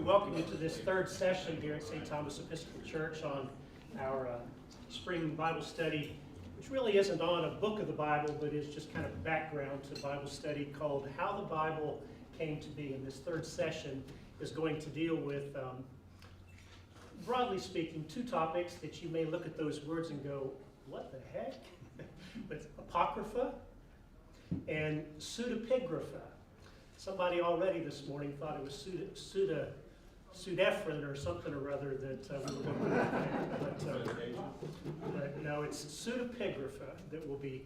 welcome you to this third session here at St. Thomas Episcopal Church on our spring Bible study, which really isn't on a book of the Bible, but is just kind of background to Bible study called How the Bible Came to Be. And this third session is going to deal with, broadly speaking, two topics that you may look at those words and go, what the heck? But Apocrypha and Pseudoepigrapha. Somebody already this morning thought it was Pseudoepigrapha or something or other that we were going to but no, it's Pseudoepigrapha that we'll be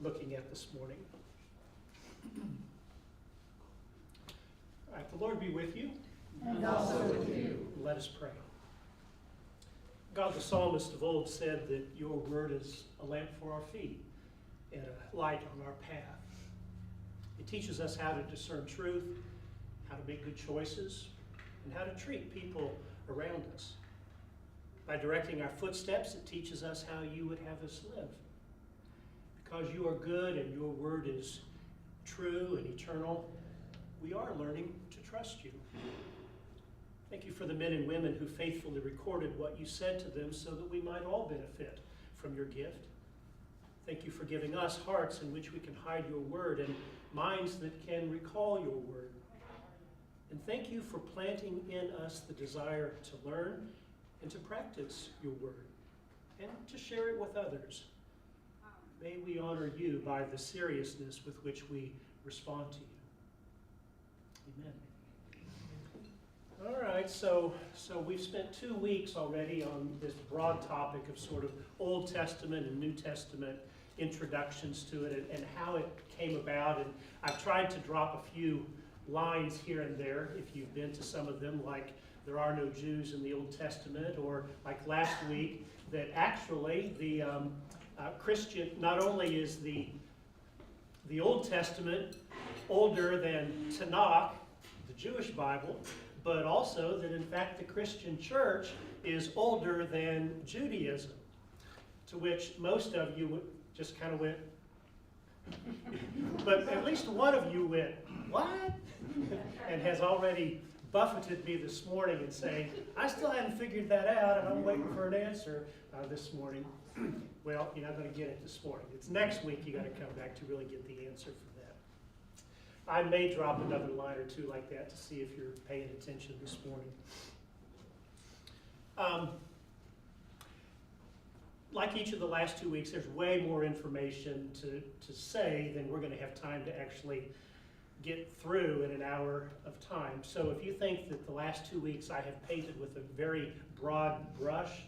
looking at this morning. All right, the Lord be with you. And also with you. Let us pray. God, the psalmist of old said that your word is a lamp for our feet and a light on our path. It teaches us how to discern truth, how to make good choices, and how to treat people around us. By directing our footsteps, it teaches us how you would have us live. Because you are good and your word is true and eternal, we are learning to trust you. Thank you for the men and women who faithfully recorded what you said to them so that we might all benefit from your gift. Thank you for giving us hearts in which we can hide your word and minds that can recall your word. And thank you for planting in us the desire to learn and to practice your word and to share it with others. May we honor you by the seriousness with which we respond to you. Amen. All right, so we've spent 2 weeks already on this broad topic of sort of Old Testament and New Testament introductions to it and how it came about. And I've tried to drop a few lines here and there, if you've been to some of them, like there are no Jews in the Old Testament, or like last week, that actually the Christian, not only is the Old Testament older than Tanakh, the Jewish Bible, but also that in fact the Christian church is older than Judaism, to which most of you just kind of went, but at least one of you went, what? And has already buffeted me this morning and saying, I still haven't figured that out and I'm waiting for an answer this morning. Well, you're not going to get it this morning. It's next week you got to come back to really get the answer for that. I may drop another line or two like that to see if you're paying attention this morning. Like each of the last 2 weeks, there's way more information to say than we're going to have time to actually get through in an hour of time. So if you think that the last 2 weeks I have painted with a very broad brush,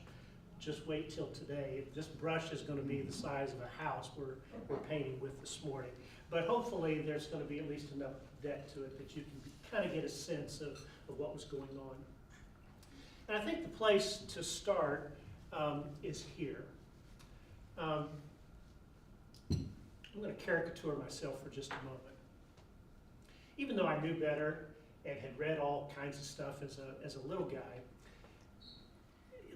just wait till today. This brush is going to be the size of a house we're painting with this morning. But hopefully there's going to be at least enough depth to it that you can kind of get a sense of what was going on. And I think the place to start is here. I'm going to caricature myself for just a moment. Even though I knew better and had read all kinds of stuff as a little guy,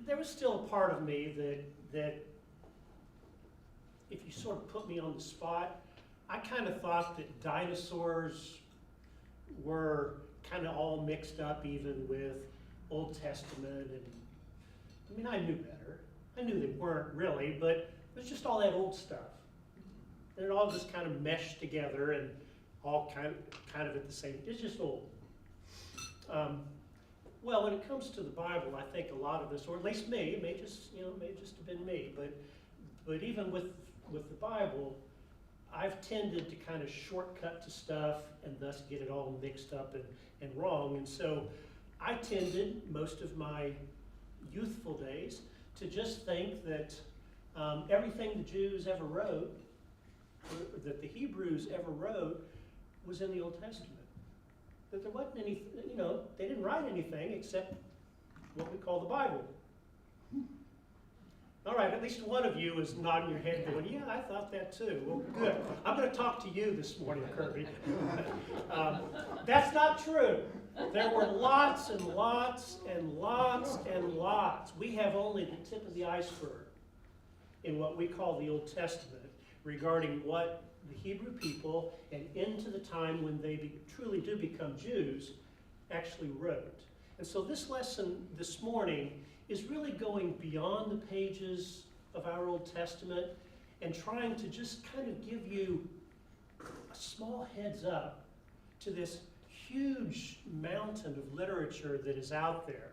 there was still a part of me that if you sort of put me on the spot, I kind of thought that dinosaurs were kind of all mixed up even with Old Testament. And I mean, I knew better. I knew they weren't really, but it was just all that old stuff. And it all just kind of meshed together and all kind of at the same, it's just old. Well, when it comes to the Bible, I think a lot of us, or at least me, it may just have been me, but even with the Bible, I've tended to kind of shortcut to stuff and thus get it all mixed up and wrong. And so I tended, most of my youthful days, to just think that everything the Jews ever wrote, or that the Hebrews ever wrote, was in the Old Testament. That there wasn't any, they didn't write anything except what we call the Bible. All right, at least one of you is nodding your head going, yeah, I thought that too. Well, good. I'm going to talk to you this morning, Kirby. That's not true. There were lots and lots and lots and lots. We have only the tip of the iceberg in what we call the Old Testament regarding what the Hebrew people and into the time when they truly do become Jews actually wrote. And so this lesson this morning is really going beyond the pages of our Old Testament and trying to just kind of give you a small heads up to this huge mountain of literature that is out there,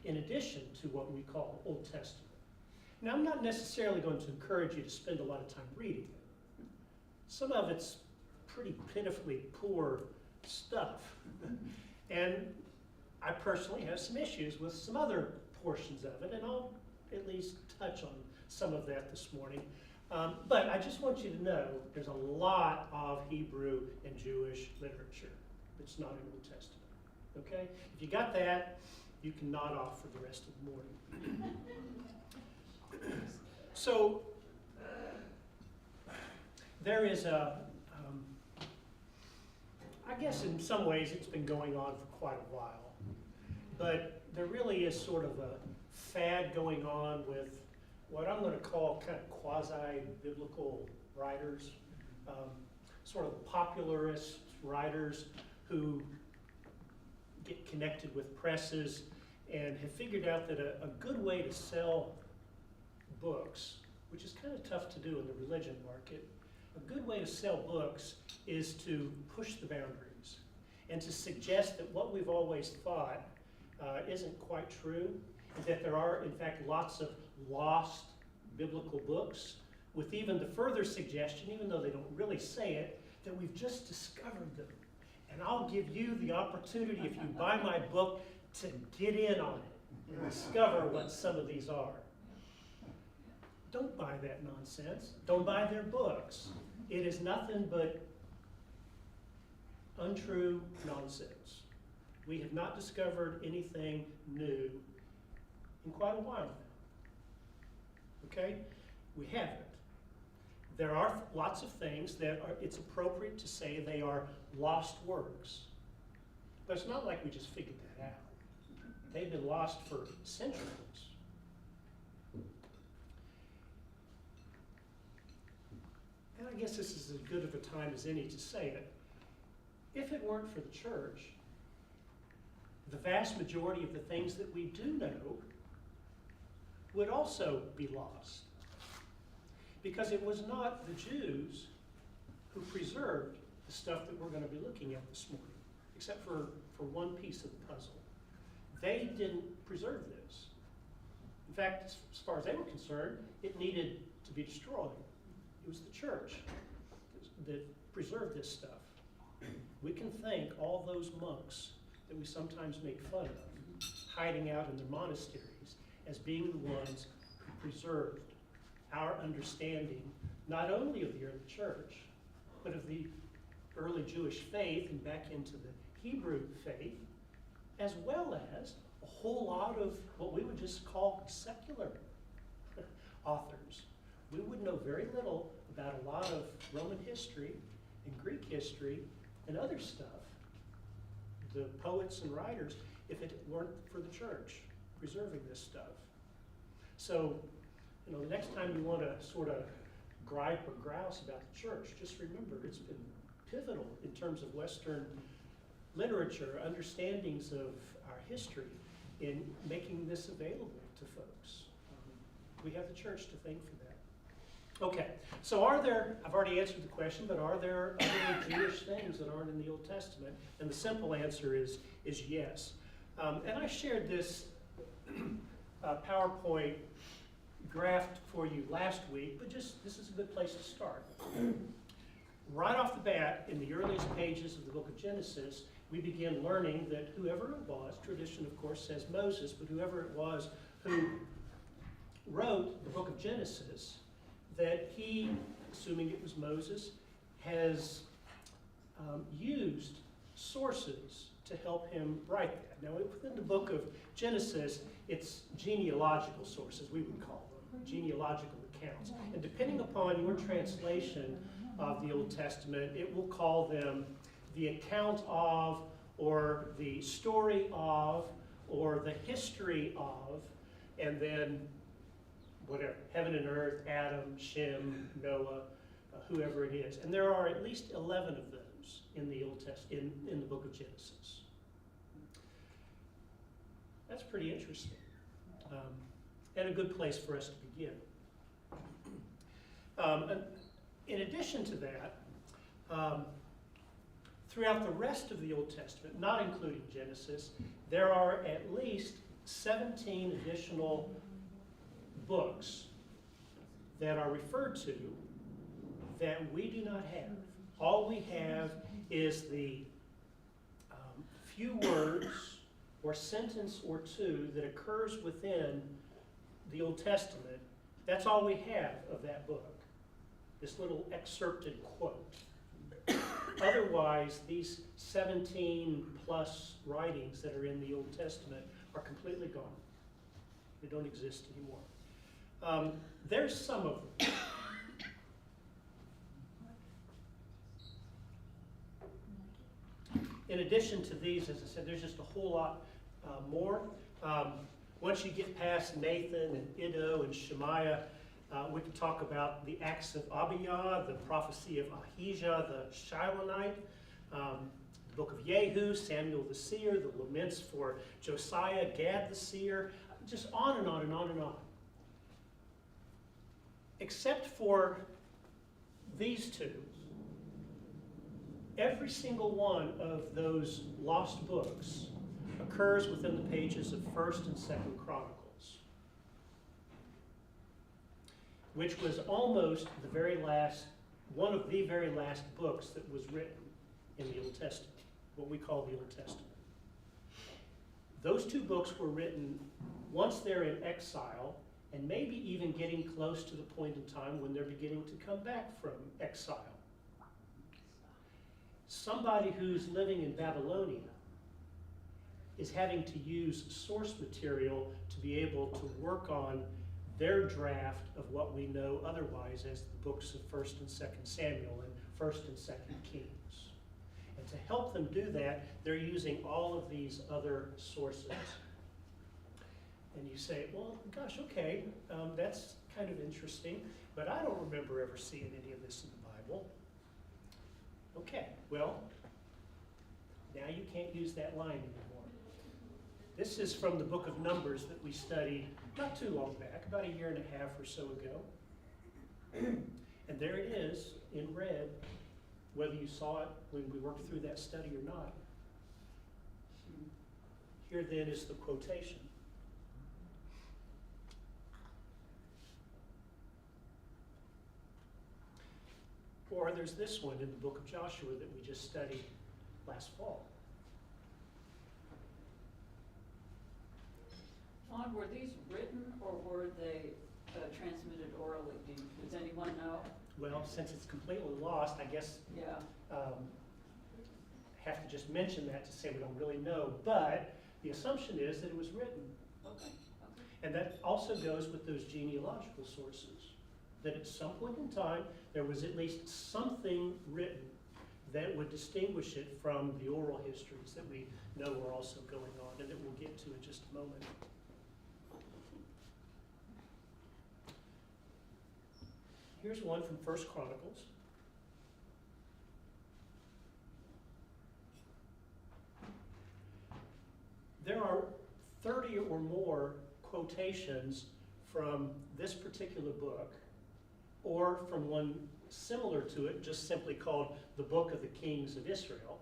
in addition to what we call Old Testament. Now, I'm not necessarily going to encourage you to spend a lot of time reading it. Some of it's pretty pitifully poor stuff. And I personally have some issues with some other portions of it, and I'll at least touch on some of that this morning. But I just want you to know there's a lot of Hebrew and Jewish literature that's not in the Old Testament. Okay? If you got that, you can nod off for the rest of the morning. So, there is I guess in some ways it's been going on for quite a while, but there really is sort of a fad going on with what I'm going to call kind of quasi-biblical writers, sort of popularist writers who get connected with presses and have figured out that a good way to sell books, which is kind of tough to do in the religion market, a good way to sell books is to push the boundaries and to suggest that what we've always thought isn't quite true, and that there are, in fact, lots of lost biblical books, with even the further suggestion, even though they don't really say it, that we've just discovered them. And I'll give you the opportunity, if you buy my book, to get in on it and discover what some of these are. Don't buy that nonsense. Don't buy their books. It is nothing but untrue nonsense. We have not discovered anything new in quite a while now. Okay? We haven't. There are lots of things that it's appropriate to say they are lost works. But it's not like we just figured that out. They've been lost for centuries. And I guess this is as good of a time as any to say it. If it weren't for the church, the vast majority of the things that we do know would also be lost. Because it was not the Jews who preserved the stuff that we're going to be looking at this morning, except for one piece of the puzzle. They didn't preserve this. In fact, as far as they were concerned, it needed to be destroyed. It was the church that preserved this stuff. We can thank all those monks that we sometimes make fun of, hiding out in their monasteries, as being the ones who preserved our understanding, not only of the early church, but of the early Jewish faith and back into the Hebrew faith, as well as a whole lot of what we would just call secular authors. We would know very little about a lot of Roman history and Greek history and other stuff, the poets and writers, if it weren't for the church preserving this stuff. So, the next time you want to sort of gripe or grouse about the church, just remember it's been pivotal in terms of Western literature, understandings of our history, in making this available to folks. We have the church to thank for that. Okay, so I've already answered the question, but are there other Jewish things that aren't in the Old Testament? And the simple answer is yes. And I shared this PowerPoint graphed for you last week, but this is a good place to start. Right off the bat, in the earliest pages of the book of Genesis, we begin learning that whoever it was, tradition of course says Moses, but whoever it was who wrote the book of Genesis, that he, assuming it was Moses, has used sources to help him write that. Now, within the book of Genesis, it's genealogical sources, we would call them, genealogical accounts. And depending upon your translation of the Old Testament, it will call them the account of, or the story of, or the history of, and then whatever, heaven and earth, Adam, Shem, Noah, whoever it is. And there are at least 11 of those in the Old Testament, in the book of Genesis. That's pretty interesting, and a good place for us to begin. And in addition to that, throughout the rest of the Old Testament, not including Genesis, there are at least 17 additional books that are referred to that we do not have. All we have is the few words or sentence or two that occurs within the Old Testament. That's all we have of that book, this little excerpted quote. Otherwise, these 17 plus writings that are in the Old Testament are completely gone. They don't exist anymore. There's some of them. In addition to these, as I said, there's just a whole lot more. Once you get past Nathan and Iddo and Shemaiah, we can talk about the Acts of Abijah, the prophecy of Ahijah the Shilonite, the book of Jehu, Samuel the seer, the laments for Josiah, Gad the seer, just on and on and on and on. Except for these two, every single one of those lost books occurs within the pages of 1st and 2nd Chronicles, which was almost the very last, one of the very last books that was written in the Old Testament, what we call the Old Testament. Those two books were written once they're in exile, and maybe even getting close to the point in time when they're beginning to come back from exile. Somebody who's living in Babylonia is having to use source material to be able to work on their draft of what we know otherwise as the books of 1st and 2nd Samuel and 1st and 2nd Kings. And to help them do that, they're using all of these other sources. And you say, well, gosh, okay, that's kind of interesting, but I don't remember ever seeing any of this in the Bible. Okay, well, now you can't use that line anymore. This is from the book of Numbers that we studied not too long back, about a year and a half or so ago. And there it is in red, whether you saw it when we worked through that study or not. Here then is the quotation. Or there's this one in the book of Joshua that we just studied last fall. John, were these written or were they transmitted orally? Does anyone know? Well, since it's completely lost, I guess Yeah. have to just mention that to say we don't really know. But the assumption is that it was written. Okay. And that also goes with those genealogical sources. That at some point in time, there was at least something written that would distinguish it from the oral histories that we know are also going on and that we'll get to in just a moment. Here's one from 1st Chronicles. There are 30 or more quotations from this particular book, or from one similar to it, just simply called the Book of the Kings of Israel,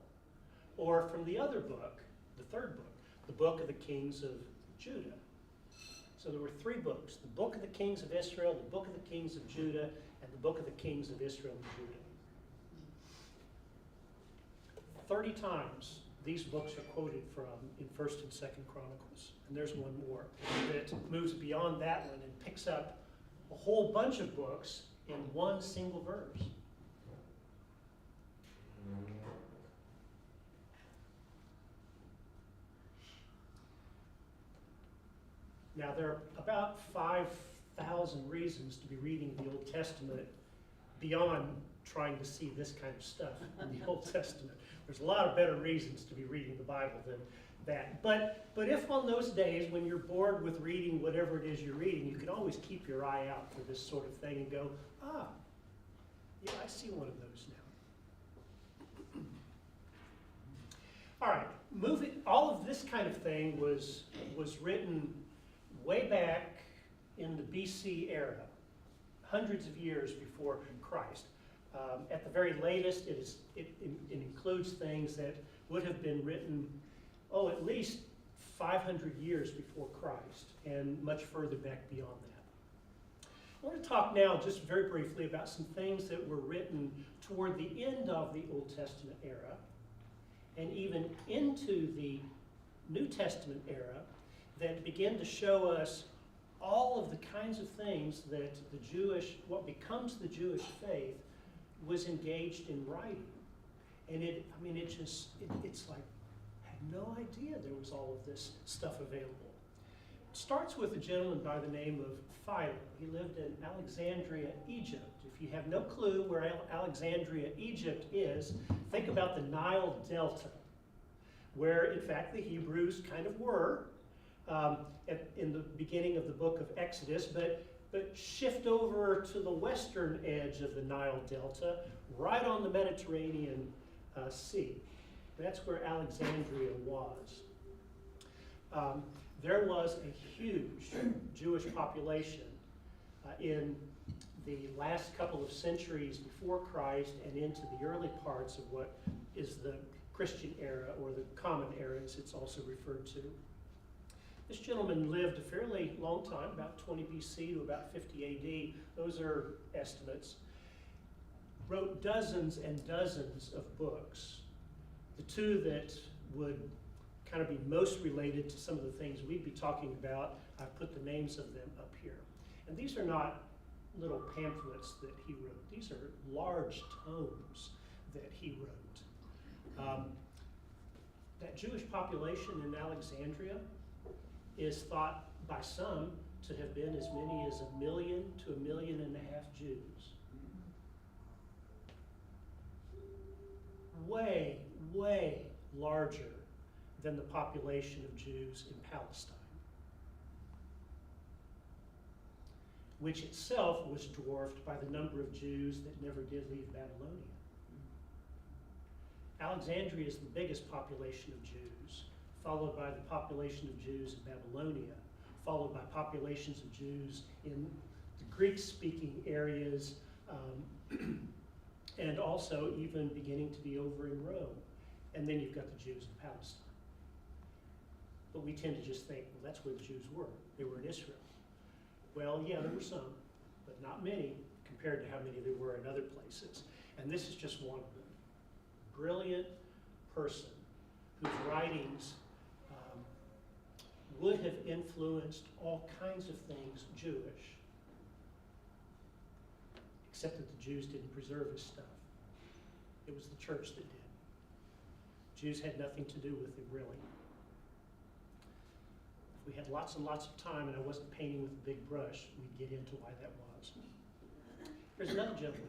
or from the other book, the 3rd book, the Book of the Kings of Judah. So there were 3 books, the Book of the Kings of Israel, the Book of the Kings of Judah, and the Book of the Kings of Israel and Judah. 30 times these books are quoted from in 1st and 2nd Chronicles. And there's one more that moves beyond that one and picks up a whole bunch of books in one single verse. Now, there are about 5,000 reasons to be reading the Old Testament beyond trying to see this kind of stuff in the Old Testament. There's a lot of better reasons to be reading the Bible than that. But if on those days when you're bored with reading whatever it is you're reading, you can always keep your eye out for this sort of thing and go, yeah, I see one of those now. All right, all of this kind of thing was written way back in the BC era, hundreds of years before Christ. At the very latest, it includes things that would have been written, at least 500 years before Christ, and much further back beyond that. I want to talk now just very briefly about some things that were written toward the end of the Old Testament era, and even into the New Testament era, that begin to show us all of the kinds of things that what becomes the Jewish faith was engaged in writing. And it's like, I had no idea there was all of this stuff available. It starts with a gentleman by the name of Philo. He lived in Alexandria, Egypt. If you have no clue where Alexandria, Egypt is, think about the Nile Delta, where in fact the Hebrews kind of were in the beginning of the book of Exodus, but shift over to the western edge of the Nile Delta, right on the Mediterranean Sea. That's where Alexandria was. There was a huge Jewish population in the last couple of centuries before Christ and into the early parts of what is the Christian era, or the Common Era as it's also referred to. This gentleman lived a fairly long time, about 20 BC to about 50 AD. Those are estimates. Wrote dozens and dozens of books. The two that would kind of be most related to some of the things we'd be talking about, I've put the names of them up here. And these are not little pamphlets that he wrote. These are large tomes that he wrote. That Jewish population in Alexandria is thought by some to have been as many as 1 million to 1.5 million Jews. Way, way larger than the population of Jews in Palestine, which itself was dwarfed by the number of Jews that never did leave Babylonia. Alexandria is the biggest population of Jews, followed by the population of Jews in Babylonia, followed by populations of Jews in the Greek-speaking areas, and also even beginning to be over in Rome. And then you've got the Jews in Palestine. But we tend to just think, well, that's where the Jews were. They were in Israel. Well, yeah, there were some, but not many compared to how many there were in other places. And this is just one of them. Brilliant person whose writings would have influenced all kinds of things Jewish, except that the Jews didn't preserve his stuff. It was the church that did. Jews had nothing to do with it, really. If we had lots and lots of time and I wasn't painting with a big brush, we'd get into why that was. Here's another gentleman.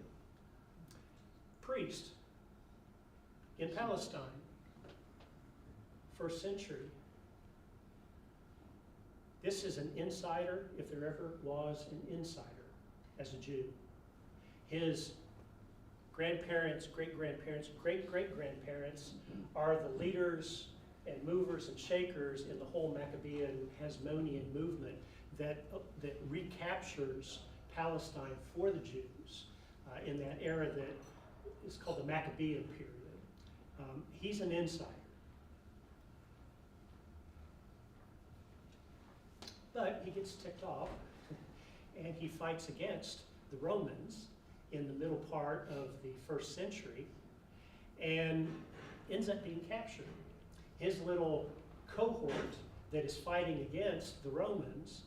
Priest in Palestine, 1st century. This is an insider, if there ever was an insider, as a Jew. His grandparents, great-grandparents, great-great-grandparents are the leaders and movers and shakers in the whole Maccabean Hasmonean movement that recaptures Palestine for the Jews in that era that is called the Maccabean period. He's an insider. But he gets ticked off and he fights against the Romans in the middle part of the 1st century and ends up being captured. His little cohort that is fighting against the Romans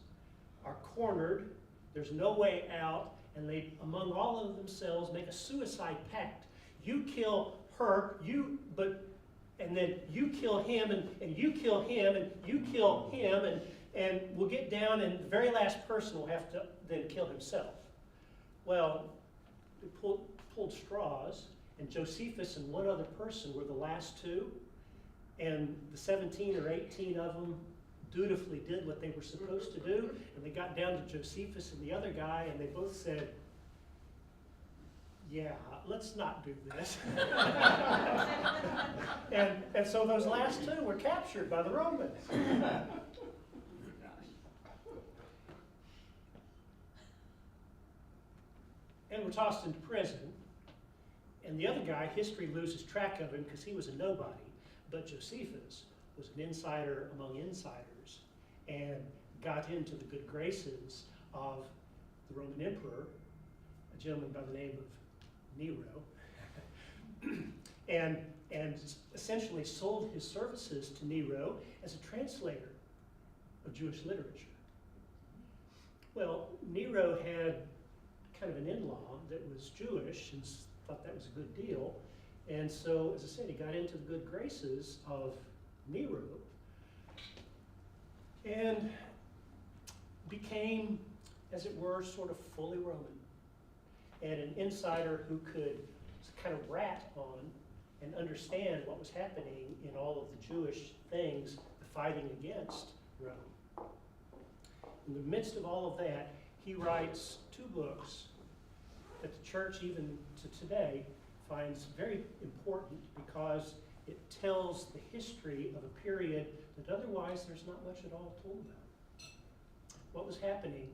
are cornered, there's no way out, and they, among all of themselves, make a suicide pact. You kill her, and then you kill him, and you kill him, and you kill him, and we'll get down, and the very last person will have to then kill himself. Well, they pulled straws, and Josephus and one other person were the last two, and the 17 or 18 of them dutifully did what they were supposed to do, and they got down to Josephus and the other guy, and they both said, yeah, let's not do this. and so those last two were captured by the Romans. And were tossed into prison. And the other guy, history loses track of him because he was a nobody. But Josephus was an insider among insiders and got into the good graces of the Roman emperor, a gentleman by the name of Nero, and essentially sold his services to Nero as a translator of Jewish literature. Well, Nero had kind of an in-law that was Jewish and thought that was a good deal. And so, as I said, he got into the good graces of Nero and became, as it were, sort of fully Roman, and an insider who could kind of rat on and understand what was happening in all of the Jewish things, the fighting against Rome. In the midst of all of that, he writes two books that the church, even to today, finds very important because it tells the history of a period that otherwise there's not much at all told about. What was happening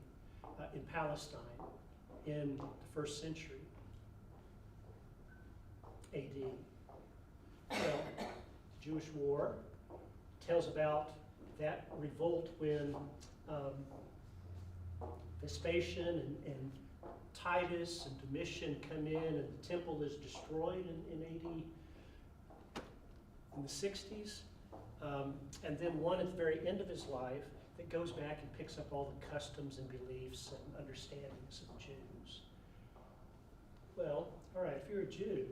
in Palestine in the 1st century AD? Well, the Jewish War tells about that revolt when Vespasian and Titus and Domitian come in and the temple is destroyed in AD in the 60s. And then one at the very end of his life that goes back and picks up all the customs and beliefs and understandings of Jews. Well, all right, if you're a Jew,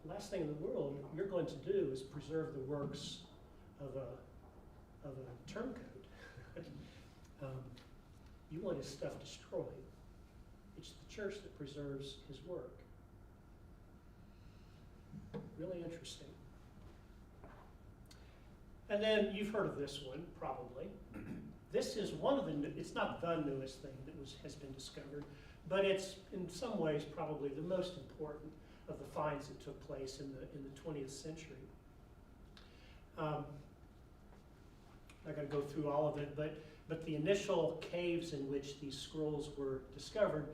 the last thing in the world you're going to do is preserve the works of a turncoat. You want his stuff destroyed. It's the church that preserves his work. Really interesting. And then you've heard of this one, probably. This is one of the, it's not the newest thing that has been discovered, but it's in some ways probably the most important of the finds that took place in the 20th century. I'm not going to go through all of it, but the initial caves in which these scrolls were discovered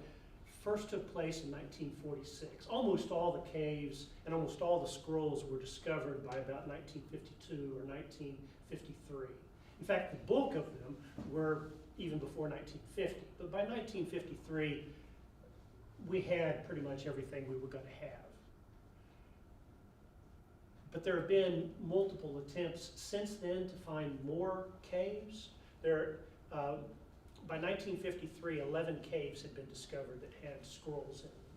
first took place in 1946. Almost all the caves and almost all the scrolls were discovered by about 1952 or 1953. In fact, the bulk of them were even before 1950. But by 1953, we had pretty much everything we were going to have. But there have been multiple attempts since then to find more caves. By 1953, 11 caves had been discovered that had scrolls in them.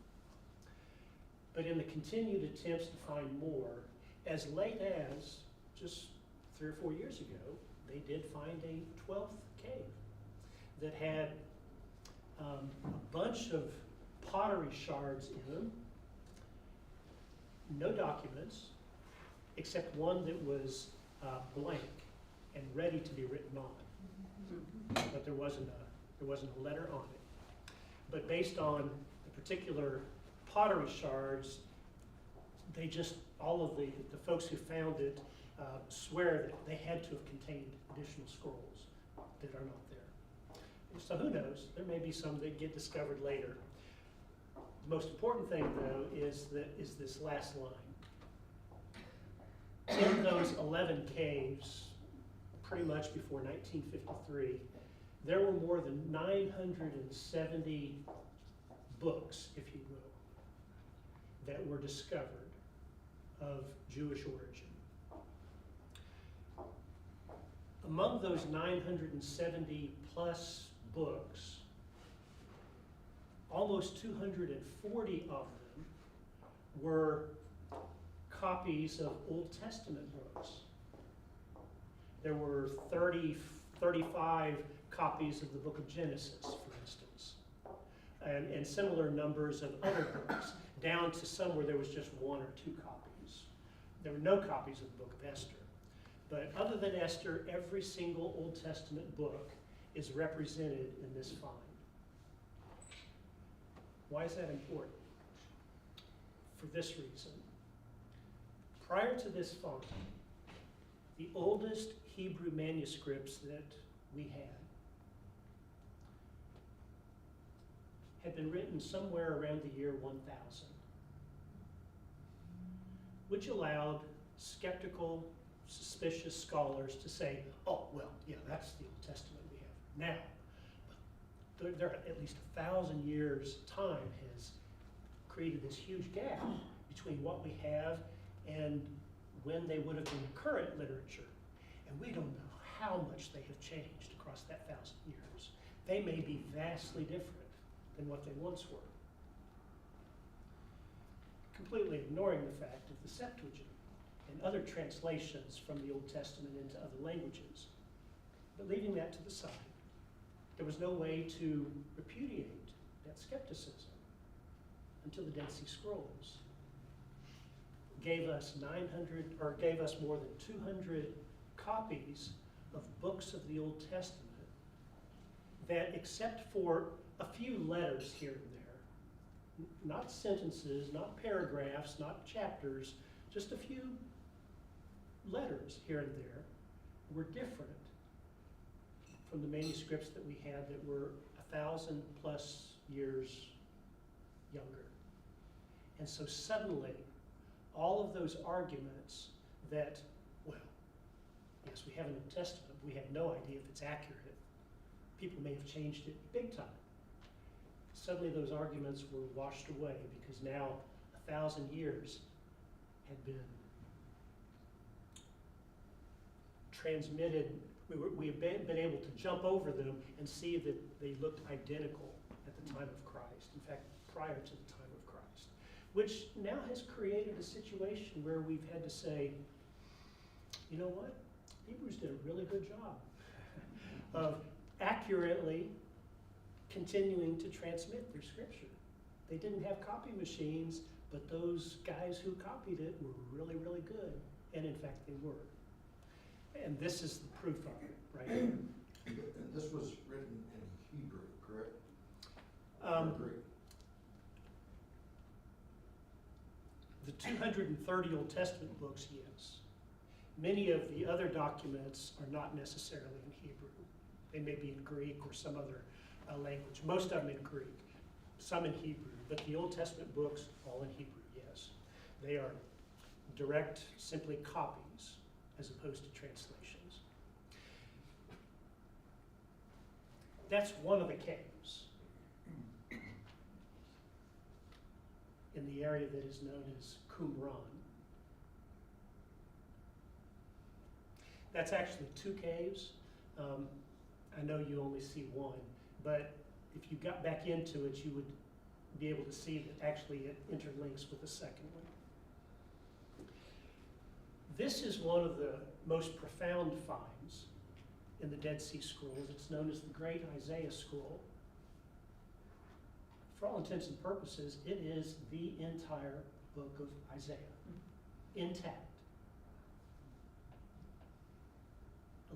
But in the continued attempts to find more, as late as just 3 or 4 years ago, they did find a 12th cave that had a bunch of pottery shards in them, no documents, except one that was blank and ready to be written on. But there wasn't a letter on it. But based on the particular pottery shards, they just, all of the folks who found it swear that they had to have contained additional scrolls that are not there. So who knows? There may be some that get discovered later. The most important thing, though, is this last line. In those 11 caves, pretty much before 1953, there were more than 970 books, if you will, that were discovered of Jewish origin. Among those 970 plus books, almost 240 of them were copies of Old Testament books. There were 35 copies of the book of Genesis, for instance, and similar numbers of other books, down to some where there was just 1 or 2 copies. There were no copies of the book of Esther. But other than Esther, every single Old Testament book is represented in this find. Why is that important? for this reason. Prior to this font, the oldest Hebrew manuscripts that we had been written somewhere around the year 1000, which allowed skeptical, suspicious scholars to say, oh, well, yeah, that's the Old Testament we have now. But there at least 1,000 years' time has created this huge gap between what we have and when they would have been current literature. And we don't know how much they have changed across that 1,000 years. They may be vastly different than what they once were. Completely ignoring the fact of the Septuagint and other translations from the Old Testament into other languages. But leaving that to the side, there was no way to repudiate that skepticism until the Dead Sea Scrolls gave us more than 200 copies of books of the Old Testament that, except for a few letters here and there, not sentences, not paragraphs, not chapters, just a few letters here and there, were different from the manuscripts that we had that were 1,000+ years younger. And so suddenly, all of those arguments that, well, yes, we have an Old Testament, we have no idea if it's accurate. People may have changed it big time. Suddenly those arguments were washed away because now 1,000 years had been transmitted. We have been able to jump over them and see that they looked identical at the time of Christ. In fact, prior to the time of Christ, which now has created a situation where we've had to say, you know what? Hebrews did a really good job of accurately continuing to transmit their scripture. They didn't have copy machines, but those guys who copied it were really, really good. And in fact, they were. And this is the proof of it, right here. And this was written in Hebrew, correct? Greek. The 230 Old Testament books, yes. Many of the other documents are not necessarily in Hebrew. They may be in Greek or some other language. Most of them in Greek, some in Hebrew, but the Old Testament books, all in Hebrew, yes. They are direct, simply copies, as opposed to translations. That's one of the caves in the area that is known as Qumran. That's actually two caves. I know you only see one, but if you got back into it, you would be able to see that actually it interlinks with the second one. This is one of the most profound finds in the Dead Sea Scrolls. It's known as the Great Isaiah Scroll. For all intents and purposes, it is the entire book of Isaiah, intact.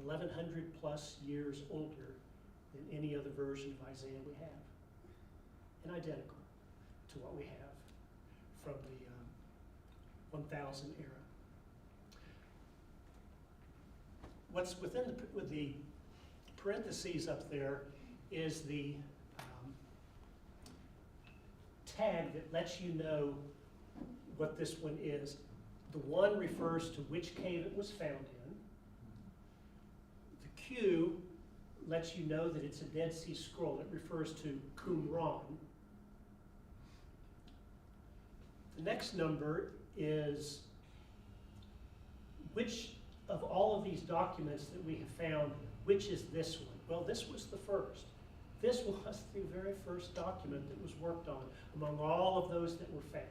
1,100 plus years older than any other version of Isaiah we have, and identical to what we have from the 1000 era. What's within the parentheses up there is the tag that lets you know what this one is. The one refers to which cave it was found in. The Q lets you know that it's a Dead Sea Scroll. It refers to Qumran. The next number is which of all of these documents that we have found, which is this one? Well, this was the first. This was the very first document that was worked on among all of those that were found.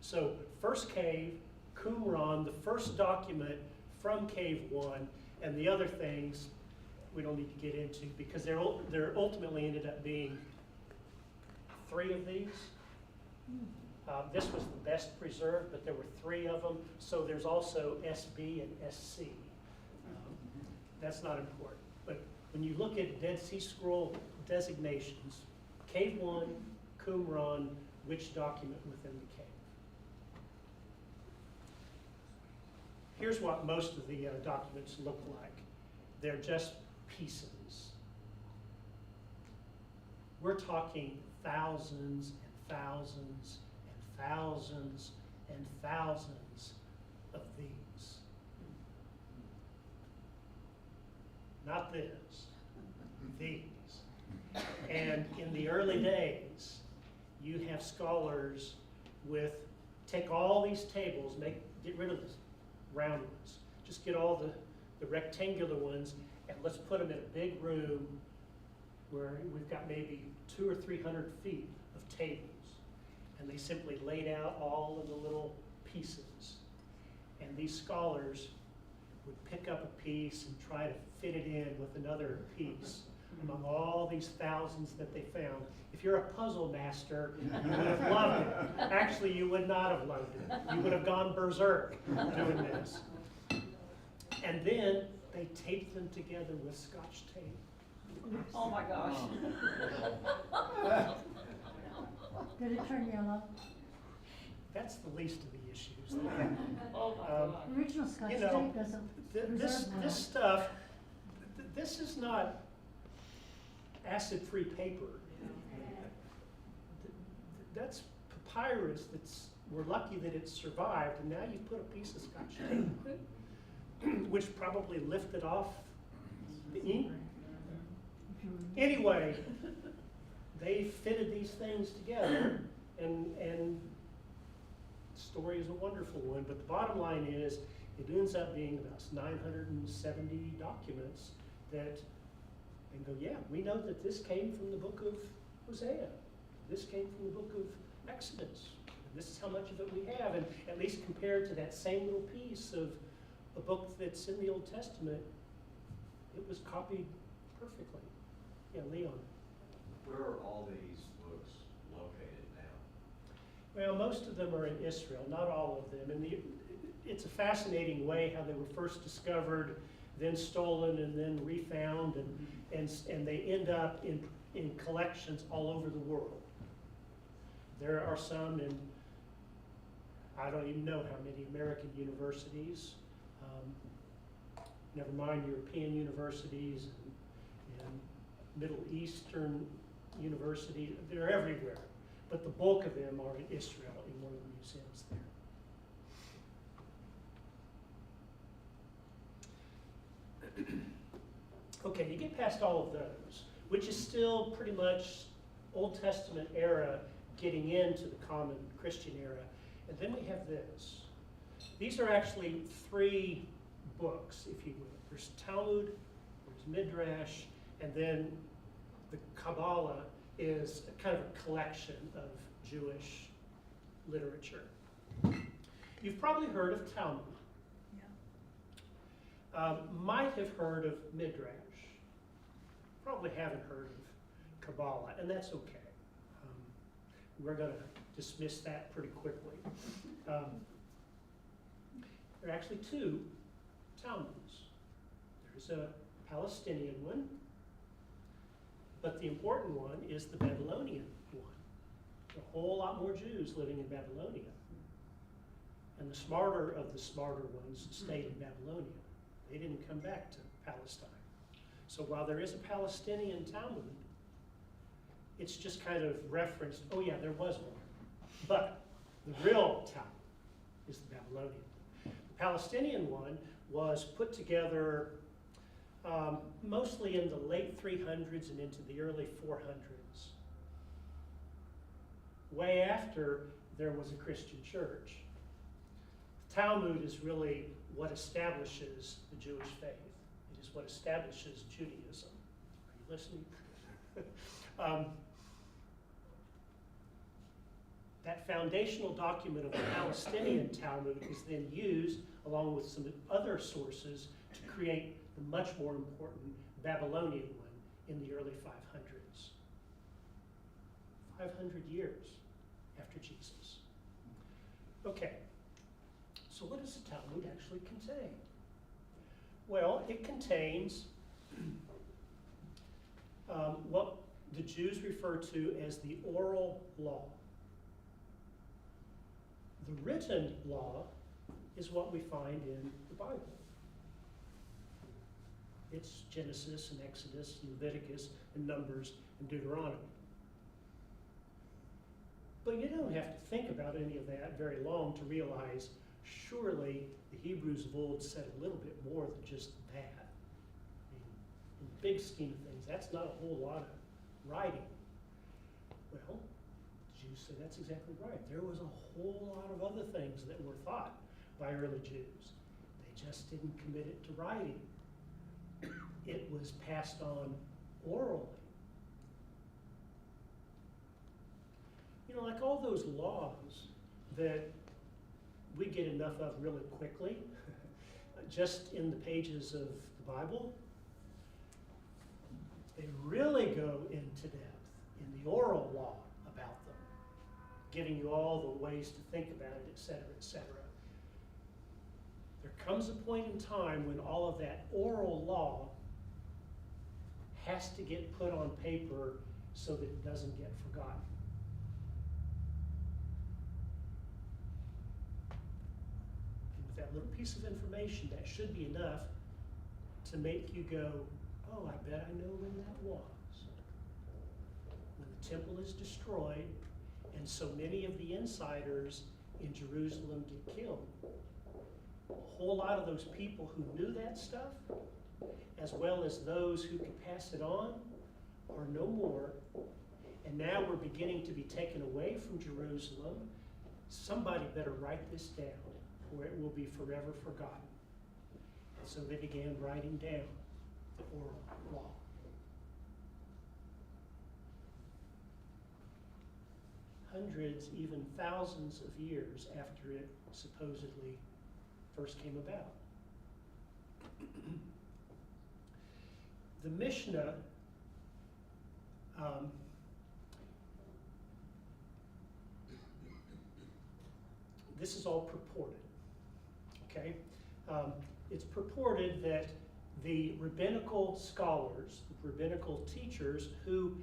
So first cave, Qumran, the first document from cave 1, and the other things we don't need to get into because there ultimately ended up being 3 of these. This was the best preserved, but there were 3 of them. So there's also SB and SC. That's not important. But when you look at Dead Sea Scroll designations, cave 1, Qumran, which document within the cave? here's what most of the documents look like. They're just pieces. We're talking thousands and thousands and thousands and thousands of these. Not this, these. And in the early days, you have scholars take all these tables, get rid of the round ones, just get all the rectangular ones, and let's put them in a big room where we've got maybe 200 or 300 feet of tables. And they simply laid out all of the little pieces. And these scholars would pick up a piece and try to fit it in with another piece among all these thousands that they found. If you're a puzzle master, you would have loved it. Actually, you would not have loved it. You would have gone berserk doing this. And then they taped them together with Scotch tape. Oh my gosh. Did it turn yellow? That's the least of the issues. Oh my God. The original Scotch You know, tape doesn't This preserve well. stuff, this is not acid-free paper. That's papyrus we're lucky that it survived, and now you put a piece of Scotch tape, which probably lifted off the ink. Anyway, they fitted these things together, and the story is a wonderful one, but the bottom line is, it ends up being about 970 documents that, and go, yeah, we know that this came from the book of Hosea. This came from the book of Exodus. And this is how much of it we have. And at least compared to that same little piece of a book that's in the Old Testament, it was copied perfectly. Yeah, Leon. Where are all these books located now? Well, most of them are in Israel, not all of them. And it's a fascinating way how they were first discovered, then stolen, and then refound, and they end up in collections all over the world. There are some in, I don't even know how many American universities, never mind European universities and Middle Eastern universities. They're everywhere, but the bulk of them are in Israel in one of the museums there. Okay, you get past all of those, which is still pretty much Old Testament era getting into the common Christian era. And then we have this. These are actually 3 books, if you will. There's Talmud, there's Midrash, and then the Kabbalah is a kind of a collection of Jewish literature. You've probably heard of Talmud. Might have heard of Midrash. Probably haven't heard of Kabbalah, and that's okay. We're going to dismiss that pretty quickly. There are actually 2 Talmuds. There's a Palestinian one, but the important one is the Babylonian one. There are a whole lot more Jews living in Babylonia. And the smarter of the smarter ones stayed in Babylonia. They didn't come back to Palestine. So while there is a Palestinian Talmud, it's just kind of referenced, oh yeah, there was one. But the real Talmud is the Babylonian. The Palestinian one was put together mostly in the late 300s and into the early 400s. Way after there was a Christian church. The Talmud is really what establishes the Jewish faith. It is what establishes Judaism. Are you listening? That foundational document of the Palestinian Talmud is then used, along with some other sources, to create the much more important Babylonian one in the early 500s. 500 years after Jesus. Okay, so what does the Talmud actually contain? Well, it contains what the Jews refer to as the oral law. The written law is what we find in the Bible. It's Genesis and Exodus, and Leviticus and Numbers and Deuteronomy. But you don't have to think about any of that very long to realize surely the Hebrews of old said a little bit more than just that. I mean, in the big scheme of things, that's not a whole lot of writing. Well, the Jews say that's exactly right. There was a whole lot of other things that were thought by early Jews. They just didn't commit it to writing. It was passed on orally. You know, like all those laws that we get enough of really quickly, just in the pages of the Bible, they really go into depth in the oral law about them, giving you all the ways to think about it, et cetera, et cetera. There comes a point in time when all of that oral law has to get put on paper so that it doesn't get forgotten. And with that little piece of information, that should be enough to make you go, oh, I bet I know when that was. When the temple is destroyed and so many of the insiders in Jerusalem get killed. A whole lot of those people who knew that stuff, as well as those who could pass it on, are no more. And now we're beginning to be taken away from Jerusalem. Somebody better write this down, or it will be forever forgotten. And so they began writing down the oral law. Hundreds, even thousands of years after it supposedly first came about. The Mishnah this is all purported, okay? It's purported that the rabbinical scholars, the rabbinical teachers who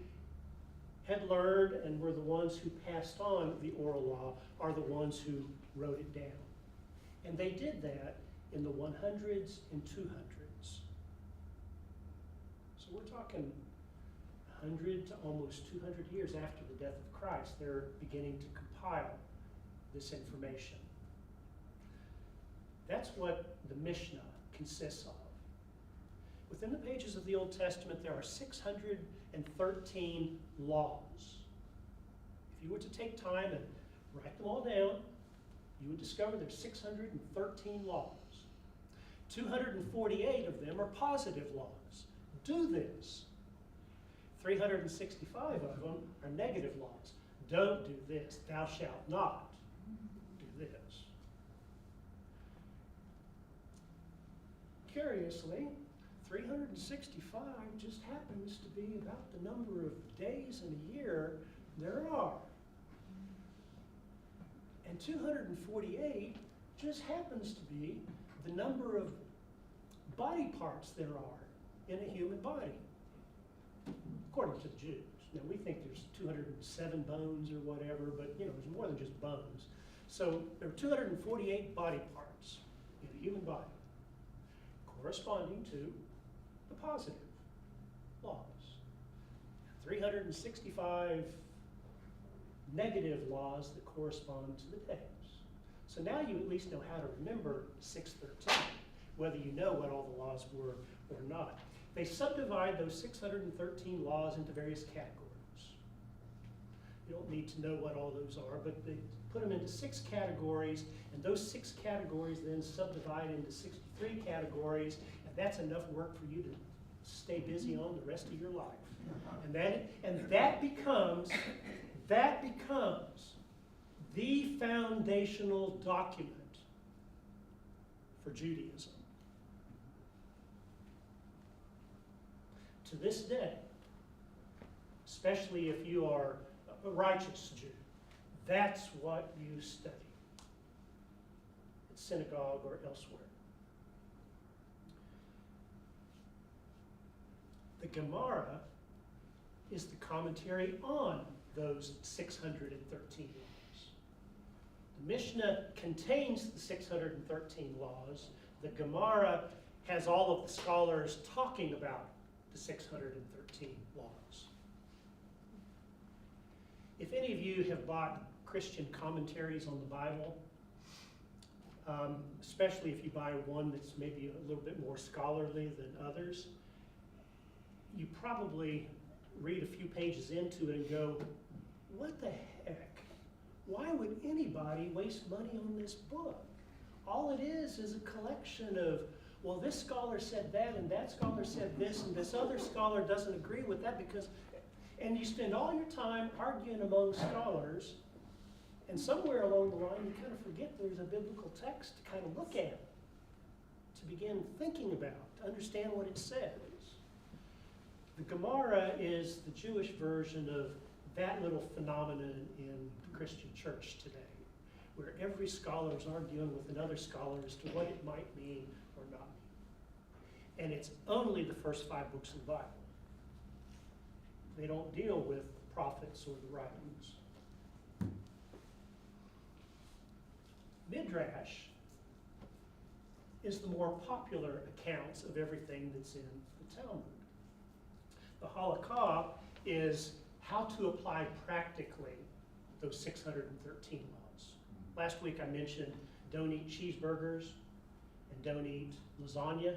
had learned and were the ones who passed on the oral law are the ones who wrote it down. And they did that in the 100s and 200s. So we're talking 100 to almost 200 years after the death of Christ, they're beginning to compile this information. That's what the Mishnah consists of. Within the pages of the Old Testament, there are 613 laws. If you were to take time and write them all down, you would discover there's 613 laws. 248 of them are positive laws. Do this. 365 of them are negative laws. Don't do this. Thou shalt not do this. Curiously, 365 just happens to be about the number of days in a year there are. And 248 just happens to be the number of body parts there are in a human body, according to the Jews. Now, we think there's 207 bones or whatever, but you know, there's more than just bones. So there are 248 body parts in a human body, corresponding to the positive laws. 365 negative laws that correspond to the days. So now you at least know how to remember 613, whether you know what all the laws were or not. They subdivide those 613 laws into various categories. You don't need to know what all those are, but they put them into 6 categories, and those 6 categories then subdivide into 63 categories, and that's enough work for you to stay busy on the rest of your life. And that becomes the foundational document for Judaism. To this day, especially if you are a righteous Jew, that's what you study at synagogue or elsewhere. The Gemara is the commentary on those 613 laws. The Mishnah contains the 613 laws. The Gemara has all of the scholars talking about the 613 laws. If any of you have bought Christian commentaries on the Bible, especially if you buy one that's maybe a little bit more scholarly than others, you probably read a few pages into it and go, what the heck? Why would anybody waste money on this book? All it is a collection of, well, this scholar said that, and that scholar said this, and this other scholar doesn't agree with that because, and you spend all your time arguing among scholars, and somewhere along the line you kind of forget there's a biblical text to kind of look at, to begin thinking about, to understand what it says. The Gemara is the Jewish version of that little phenomenon in the Christian church today, where every scholar is arguing with another scholar as to what it might mean or not mean. And it's only the first 5 books of the Bible. They don't deal with the prophets or the writings. Midrash is the more popular accounts of everything that's in the Talmud. The Halakha is how to apply practically those 613 laws. Last week I mentioned don't eat cheeseburgers and don't eat lasagna.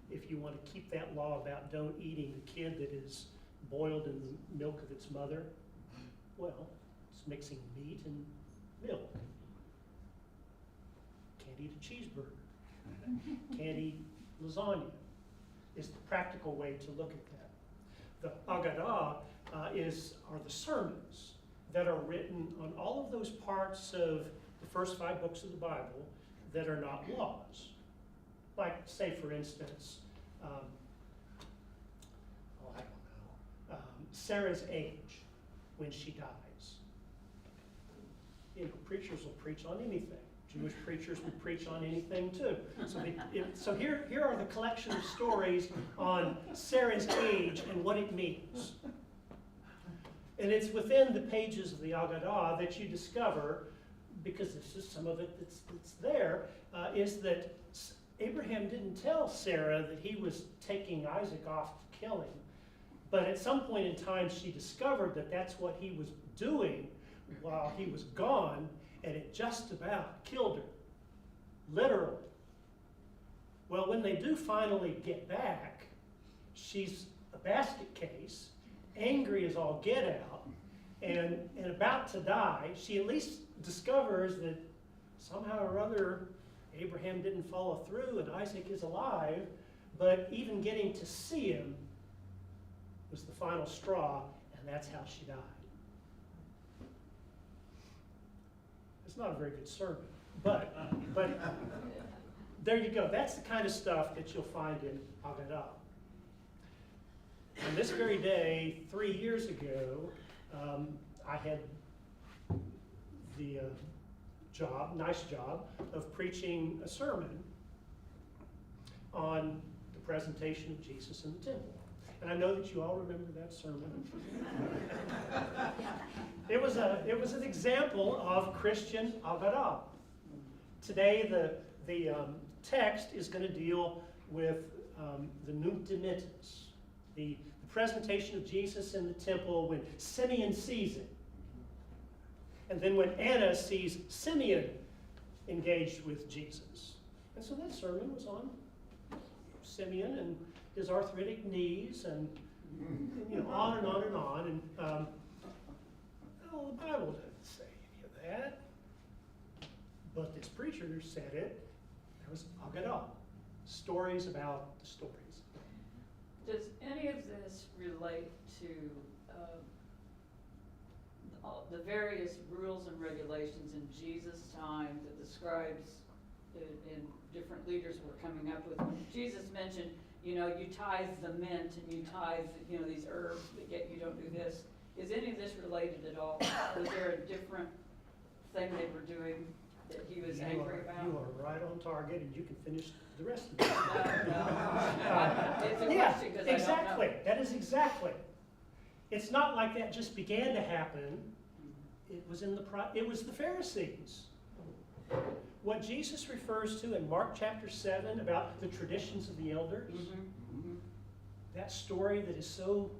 If you want to keep that law about don't eating the kid that is boiled in the milk of its mother, well, it's mixing meat and milk. Can't eat a cheeseburger. Can't eat lasagna. Is the practical way to look at that. The Agadah are the sermons that are written on all of those parts of the first 5 books of the Bible that are not laws. Like, say, for instance, Sarah's age when she dies. You know, preachers will preach on anything. Jewish preachers would preach on anything too. So here are the collection of stories on Sarah's age and what it means. And it's within the pages of the Agadah that you discover, because this is some of it that's there, is that Abraham didn't tell Sarah that he was taking Isaac off to kill him. But at some point in time, she discovered that that's what he was doing while he was gone, and it just about killed her, literally. Well, when they do finally get back, she's a basket case, angry as all get out, and about to die. She at least discovers that somehow or other Abraham didn't follow through and Isaac is alive, but even getting to see him was the final straw, and that's how she died. It's not a very good sermon, but there you go. That's the kind of stuff that you'll find in Agadah. On this very day, 3 years ago, I had the nice job of preaching a sermon on the presentation of Jesus in the temple. And I know that you all remember that sermon. It was an example of Christian Agadah. Today, the text is going to deal with the Nuntimittis, the presentation of Jesus in the temple when Simeon sees it. And then when Anna sees Simeon engaged with Jesus. And so that sermon was on Simeon and his arthritic knees, and on and on and on. And the Bible doesn't say any of that. But this preacher said it. That was Agadah. Stories about the stories. Does any of this relate to the various rules and regulations in Jesus' time that the scribes and different leaders were coming up with? When Jesus mentioned, you tithe the mint and you tithe, these herbs, but yet you don't do this. Is any of this related at all? Was there a different thing they were doing that he was angry about? You are right on target, and you can finish the rest of it. No. It's a Yeah, question because exactly. That is exactly. It's not like that just began to happen It was it was the Pharisees. What Jesus refers to in Mark chapter 7 about the traditions of the elders, that story that is so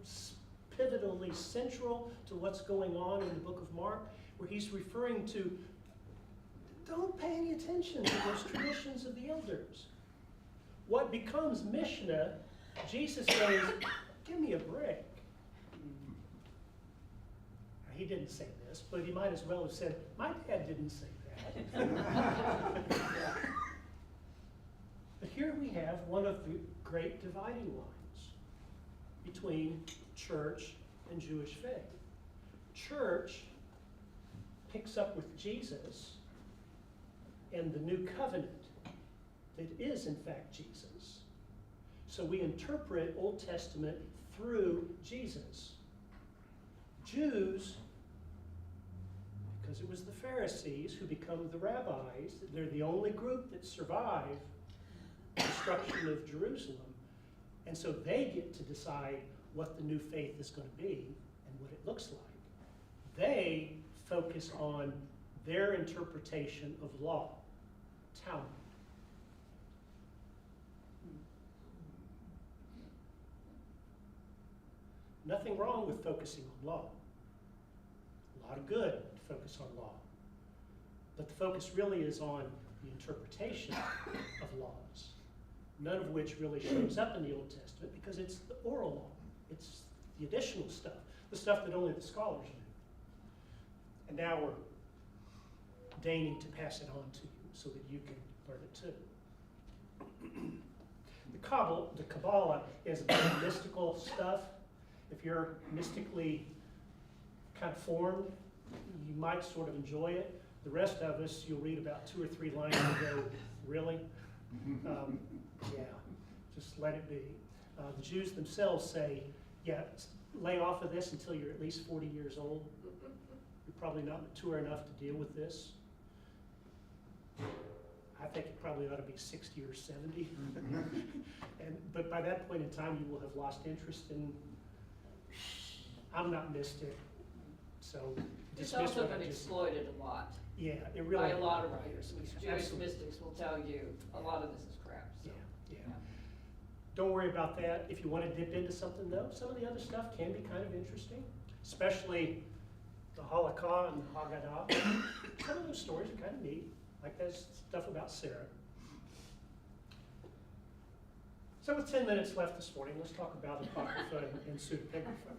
pivotally central to what's going on in the book of Mark, where he's referring to, don't pay any attention to those traditions of the elders. What becomes Mishnah, Jesus says, give me a break. Now, he didn't say this, but he might as well have said, my dad didn't say that. But here we have one of the great dividing lines between church and Jewish faith. Church picks up with Jesus and the new covenant that is in fact Jesus. So we interpret Old Testament through Jesus. Jews, because it was the Pharisees who become the rabbis, they're the only group that survive the destruction of Jerusalem. And so they get to decide what the new faith is going to be and what it looks like. They focus on their interpretation of law, Talmud. Nothing wrong with focusing on law. A lot of good to focus on law. But the focus really is on the interpretation of laws, none of which really shows up in the Old Testament because it's the oral law. It's the additional stuff, the stuff that only the scholars knew. And now we're deigning to pass it on to you so that you can learn it too. The Kabbalah is about mystical stuff. If you're mystically kind of formed, you might sort of enjoy it. The rest of us, you'll read about 2 or 3 lines and go, really? Yeah, just let it be. The Jews themselves say, yeah, lay off of this until you're at least 40 years old. You're probably not mature enough to deal with this. I think it probably ought to be 60 or 70. But by that point in time, you will have lost interest in. I'm not mystic, so It's dismiss also what I been just said. exploited a lot Yeah, it really by a lot of writers. Jewish Absolutely. mystics will tell you a lot of this is crap. So. Yeah. Don't worry about that. If you want to dip into something, though, some of the other stuff can be kind of interesting, especially the Halakha and the Haggadah. Some of those stories are kind of neat, like that stuff about Sarah. So with 10 minutes left this morning, let's talk about Apocrypha and Pseudoepigrapha.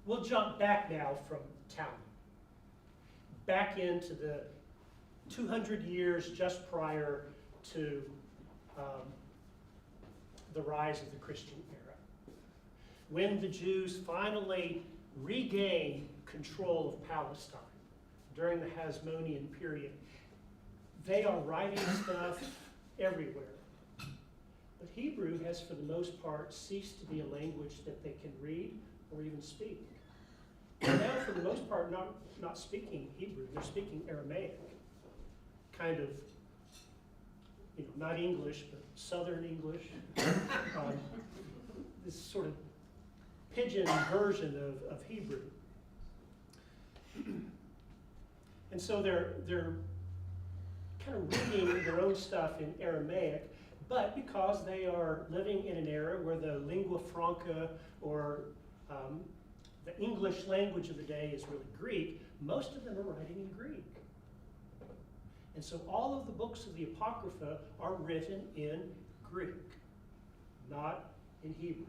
We'll jump back now from Talmud, back into the 200 years just prior to the rise of the Christian era, when the Jews finally regained control of Palestine during the Hasmonean period. They are writing stuff everywhere. But Hebrew has, for the most part, ceased to be a language that they can read or even speak. And now, for the most part, not speaking Hebrew, they're speaking Aramaic, kind of, not English, but Southern English. This sort of pidgin version of Hebrew. And so they're kind of reading their own stuff in Aramaic, but because they are living in an era where the lingua franca, or the English language of the day, is really Greek, most of them are writing in Greek. And so all of the books of the Apocrypha are written in Greek, not in Hebrew.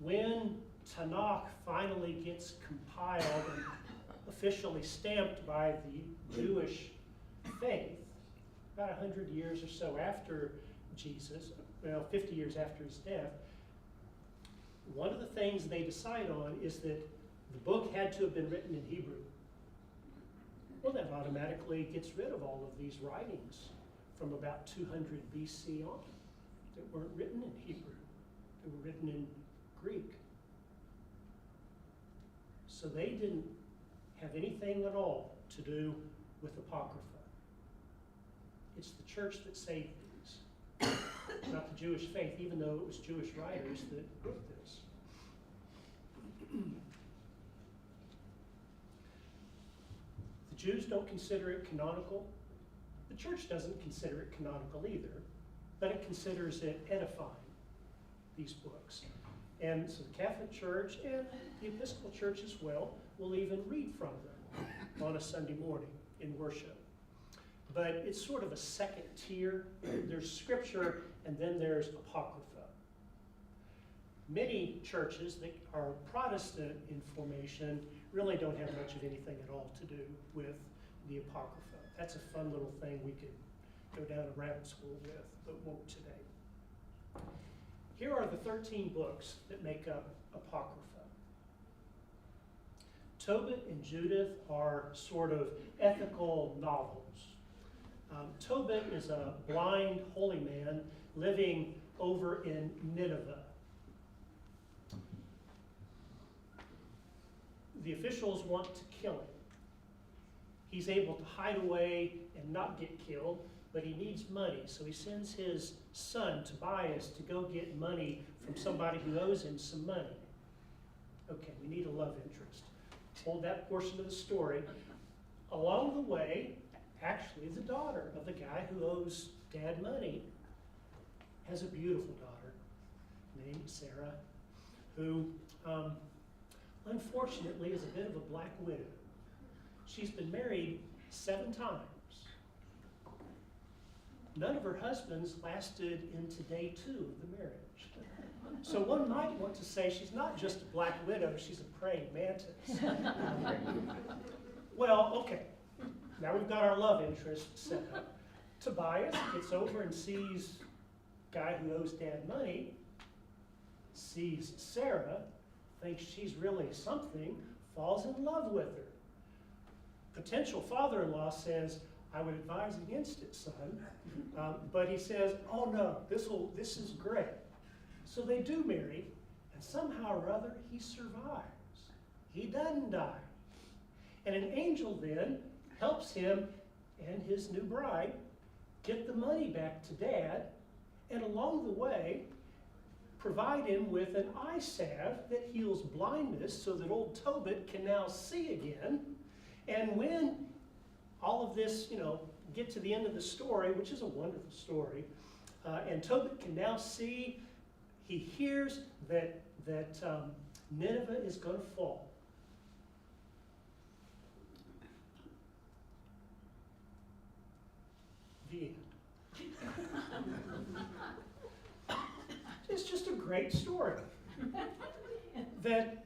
When Tanakh finally gets compiled and officially stamped by the Jewish faith, about 100 years or so after Jesus, 50 years after his death, one of the things they decide on is that the book had to have been written in Hebrew. Well, that automatically gets rid of all of these writings from about 200 BC on that weren't written in Hebrew. They were written in Greek. So they didn't have anything at all to do with Apocrypha. It's the church that saved these, not the Jewish faith, even though it was Jewish writers that wrote this. The Jews don't consider it canonical. The church doesn't consider it canonical either, but it considers it edifying, these books. And so the Catholic Church and the Episcopal Church as well will even read from them on a Sunday morning in worship. But it's sort of a second tier. There's scripture and then there's Apocrypha. Many churches that are Protestant in formation really don't have much of anything at all to do with the Apocrypha. That's a fun little thing we could go down a rabbit hole with, but won't today. Here are the 13 books that make up Apocrypha. Tobit and Judith are sort of ethical novels. Tobit is a blind holy man living over in Nineveh. The officials want to kill him. He's able to hide away and not get killed, but he needs money, so he sends his son, Tobias, to go get money from somebody who owes him some money. Okay, we need a love interest. Hold that portion of the story. Along the way, actually the daughter of the guy who owes dad money has a beautiful daughter named Sarah, who unfortunately is a bit of a black widow. She's been married 7 times. None of her husbands lasted into day 2 of the marriage. So one might want to say she's not just a black widow, she's a praying mantis. Well, okay, now we've got our love interest set up. Tobias gets over and sees a guy who owes dad money, sees Sarah, thinks she's really something, falls in love with her. Potential father-in-law says, I would advise against it, son. But he says, oh no, this is great. So they do marry, and somehow or other he survives. He doesn't die. And an angel then helps him and his new bride get the money back to dad, and along the way, provide him with an eye salve that heals blindness so that old Tobit can now see again. And when all of this, get to the end of the story, which is a wonderful story, and Tobit can now see, he hears that Nineveh is going to fall. The end. It's just a great story that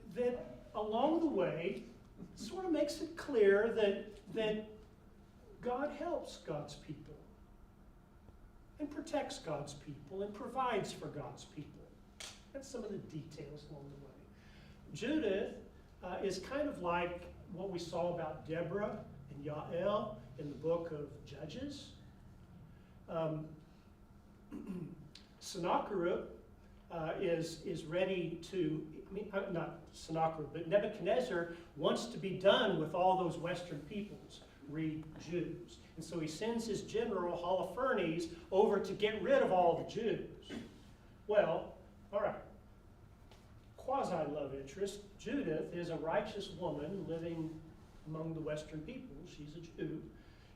along the way sort of makes it clear that God helps God's people and protects God's people and provides for God's people. That's some of the details along the way. Judith is kind of like what we saw about Deborah and Yael in the book of Judges. Sennacherib is ready to, not Sennacherib, but Nebuchadnezzar wants to be done with all those Western peoples, read Jews. And so he sends his general Holofernes over to get rid of all the Jews. Well, all right, quasi-love interest. Judith is a righteous woman living among the Western people. She's a Jew.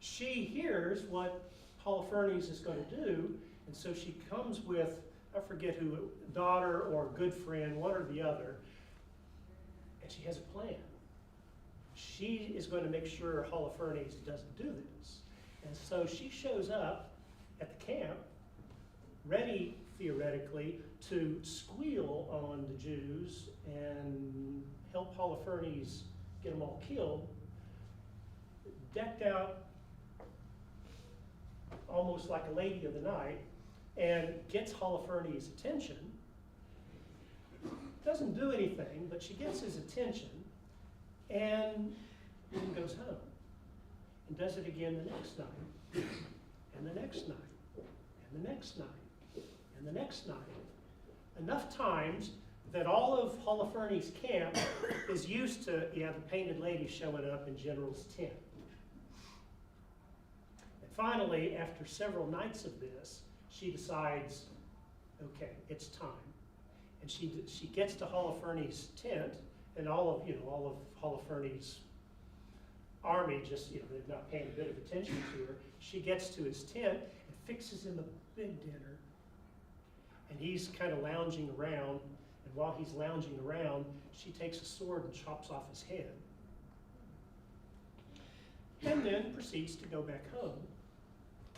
She hears what Holofernes is going to do, and so she comes with, I forget who, daughter or good friend, one or the other, and she has a plan. She is going to make sure Holofernes doesn't do this. And so she shows up at the camp, ready, theoretically, to squeal on the Jews and help Holofernes get them all killed, decked out almost like a lady of the night, and gets Holofernes' attention. Doesn't do anything, but she gets his attention, and then goes home. And does it again the next night, and the next night, and the next night, and the next night. Enough times that all of Holofernes' camp is used to, the painted lady showing up in General's tent. And finally, after several nights of this, she decides, okay, it's time. And she gets to Holofernes' tent And all of Holofernes' army just, they're not paying a bit of attention to her. She gets to his tent and fixes him a big dinner. And he's kind of lounging around, and while he's lounging around, she takes a sword and chops off his head. And then proceeds to go back home.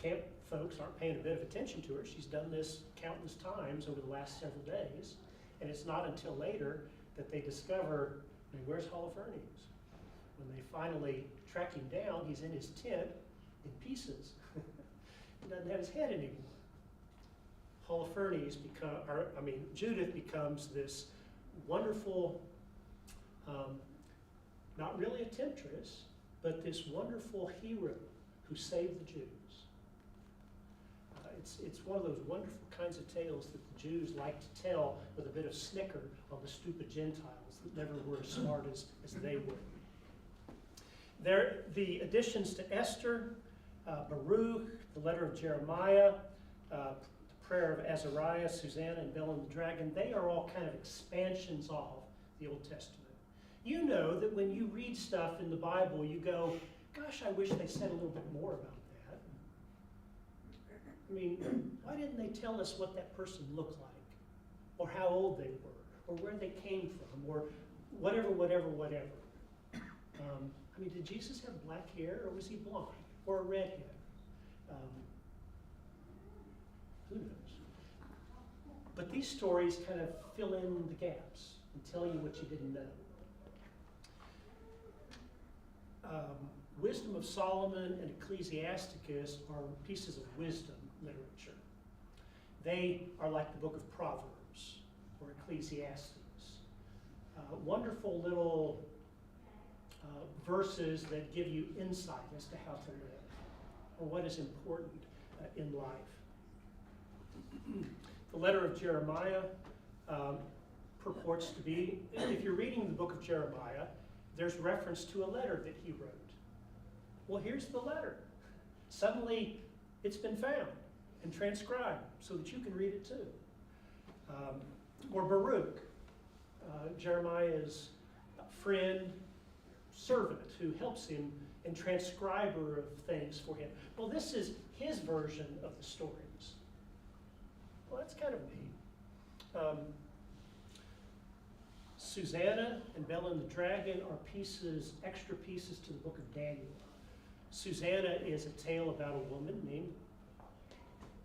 Camp folks aren't paying a bit of attention to her. She's done this countless times over the last several days, and it's not until later that they discover, where's Holofernes? When they finally track him down, he's in his tent in pieces. He doesn't have his head anymore. Judith becomes this wonderful, not really a temptress, but this wonderful hero who saved the Jews. It's one of those wonderful kinds of tales that the Jews like to tell with a bit of snicker on the stupid Gentiles that never were as smart as they were. The additions to Esther, Baruch, the letter of Jeremiah, the prayer of Azariah, Susanna, and Bel and the dragon, they are all kind of expansions of the Old Testament. You know that when you read stuff in the Bible, you go, gosh, I wish they said a little bit more about that. Why didn't they tell us what that person looked like? Or how old they were? Or where they came from? Or whatever. Did Jesus have black hair, or was he blonde? Or a redhead? Who knows? But these stories kind of fill in the gaps and tell you what you didn't know. Wisdom of Solomon and Ecclesiasticus are pieces of wisdom literature. They are like the book of Proverbs or Ecclesiastes. Wonderful little verses that give you insight as to how to live or what is important in life. The letter of Jeremiah purports to be, if you're reading the book of Jeremiah, there's reference to a letter that he wrote. Well, here's the letter. Suddenly, it's been found and transcribed so that you can read it too. Or Baruch, Jeremiah's friend, servant who helps him and transcriber of things for him. Well, this is his version of the stories. Well, that's kind of neat. Susanna and Bel and the dragon are extra pieces to the book of Daniel. Susanna is a tale about a woman named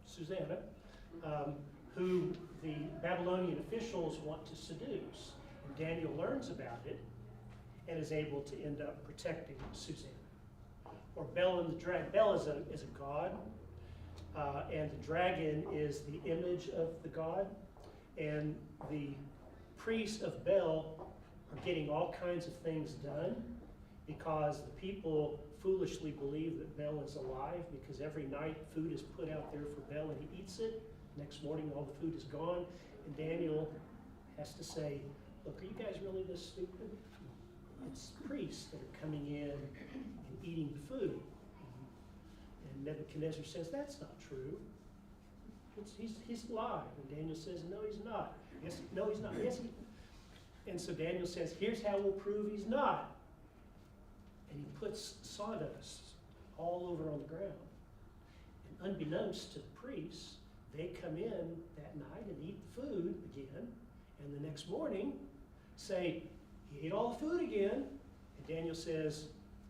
Susanna, who the Babylonian officials want to seduce. And Daniel learns about it and is able to end up protecting Susanna. Or Bel and the dragon. Bel is a god, and the dragon is the image of the god. And the priests of Bel are getting all kinds of things done because the people foolishly believe that Bel is alive, because every night food is put out there for Bel and he eats it. Next morning all the food is gone, and Daniel has to say, look, are you guys really this stupid? It's priests that are coming in and eating the food. And Nebuchadnezzar says, that's not true. He's alive. And Daniel says, no, he's not. Yes, no, he's not. Yes, he. And so Daniel says, here's how we'll prove he's not. And he puts sawdust all over on the ground. And unbeknownst to the priests, they come in that night and eat the food again. And the next morning say, he ate all the food again. And Daniel says,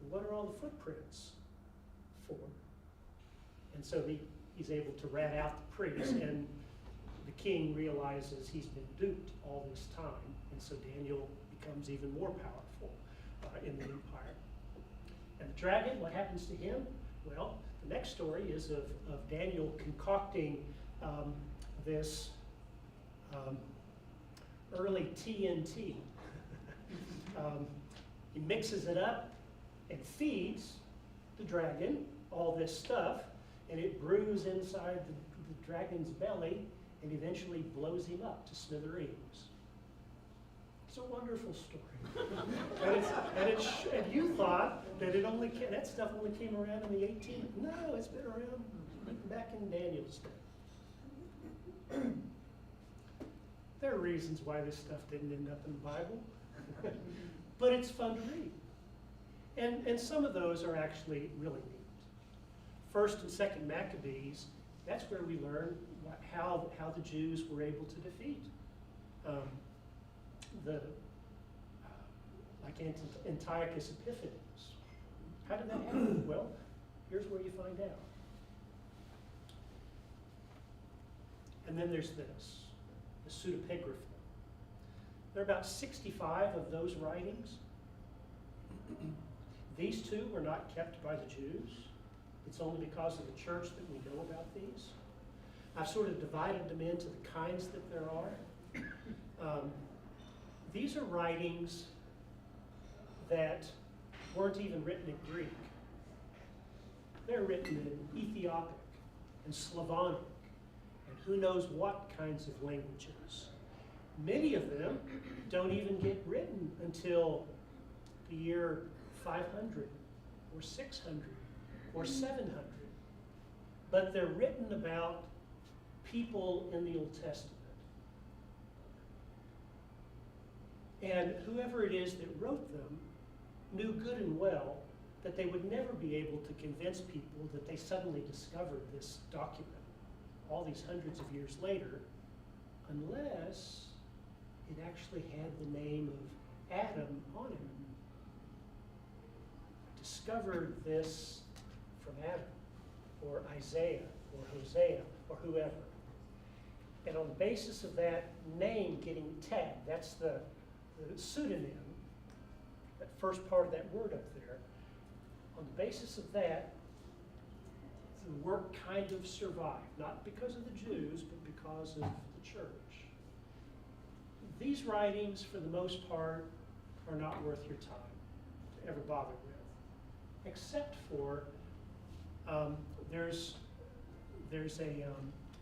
what are all the footprints for? And so he's able to rat out the priests. And the king realizes he's been duped all this time. And so Daniel becomes even more powerful in the empire. And the dragon, what happens to him? Well, the next story is of Daniel concocting this early TNT. He mixes it up and feeds the dragon all this stuff, and it brews inside the dragon's belly and eventually blows him up to smithereens. It's a wonderful story. and you thought that that stuff only came around in the 18th. No, it's been around back in Daniel's day. There are reasons why this stuff didn't end up in the Bible. But it's fun to read. And some of those are actually really neat. First and Second Maccabees, that's where we learn how the Jews were able to defeat Antiochus Epiphanes. How did that happen? Well, here's where you find out. And then there's this, the Pseudoepigrapha. There are about 65 of those writings. These two were not kept by the Jews. It's only because of the church that we know about these. I've sort of divided them into the kinds that there are. These are writings that weren't even written in Greek. They're written in Ethiopic and Slavonic and who knows what kinds of languages. Many of them don't even get written until the year 500 or 600 or 700. But they're written about people in the Old Testament. And whoever it is that wrote them knew good and well that they would never be able to convince people that they suddenly discovered this document all these hundreds of years later unless it actually had the name of Adam on it. Discovered this from Adam or Isaiah or Hosea or whoever. And on the basis of that name getting tagged, that's the pseudonym, that first part of that word up there, on the basis of that, the work kind of survived, not because of the Jews, but because of the church. These writings, for the most part, are not worth your time to ever bother with, except for there's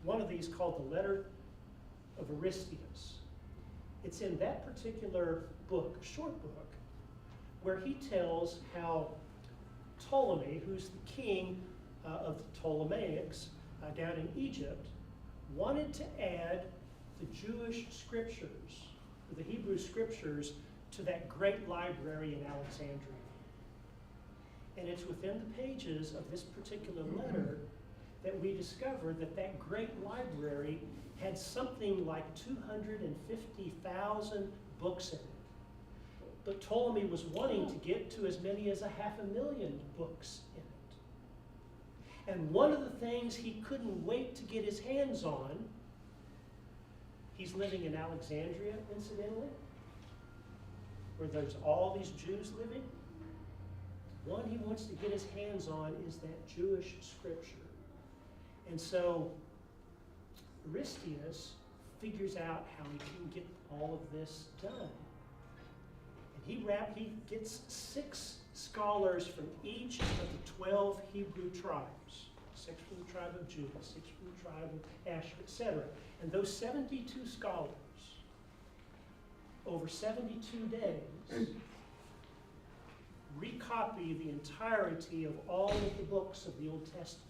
one of these called the Letter of Aristeas. It's in that particular book, a short book, where he tells how Ptolemy, who's the king of the Ptolemaics down in Egypt, wanted to add the Jewish scriptures, the Hebrew scriptures, to that great library in Alexandria. And it's within the pages of this particular letter that we discover that that great library had something like 250,000 books in it. But Ptolemy was wanting to get to as many as 500,000 books in it. And one of the things he couldn't wait to get his hands on, he's living in Alexandria, incidentally, where there's all these Jews living. One he wants to get his hands on is that Jewish scripture. And so Aristeas figures out how he can get all of this done. And he gets 6 scholars from each of the 12 Hebrew tribes. 6 from the tribe of Judah, 6 from the tribe of Asher, etc. And those 72 scholars, over 72 days, recopy the entirety of all of the books of the Old Testament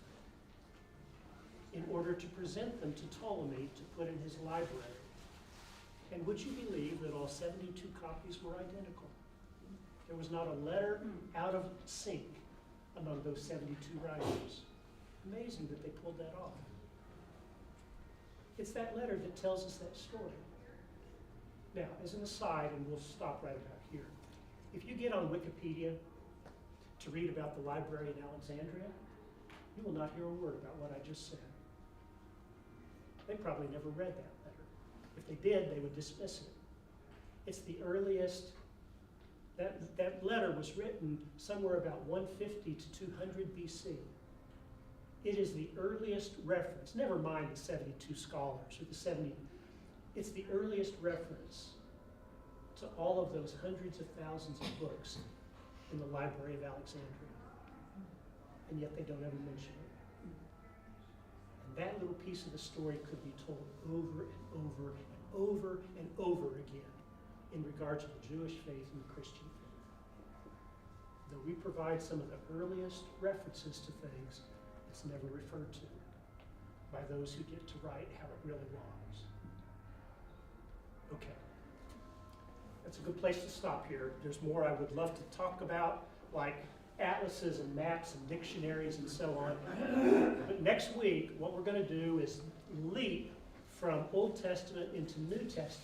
in order to present them to Ptolemy to put in his library. And would you believe that all 72 copies were identical? There was not a letter out of sync among those 72 writers. Amazing that they pulled that off. It's that letter that tells us that story. Now, as an aside, and we'll stop right about here, if you get on Wikipedia to read about the library in Alexandria, you will not hear a word about what I just said. They probably never read that letter. If they did, they would dismiss it. It's the earliest, that letter was written somewhere about 150 to 200 BC. It is the earliest reference, never mind the 72 scholars or the 70, it's the earliest reference to all of those hundreds of thousands of books in the Library of Alexandria. And yet they don't ever mention it. And that little piece of the story could be told over and over and over and over again in regard to the Jewish faith and the Christian faith. Though we provide some of the earliest references to things, it's never referred to by those who get to write how it really was. Okay. that's a good place to stop here. There's more I would love to talk about, like atlases and maps and dictionaries and so on. But next week, what we're going to do is leap from Old Testament into New Testament.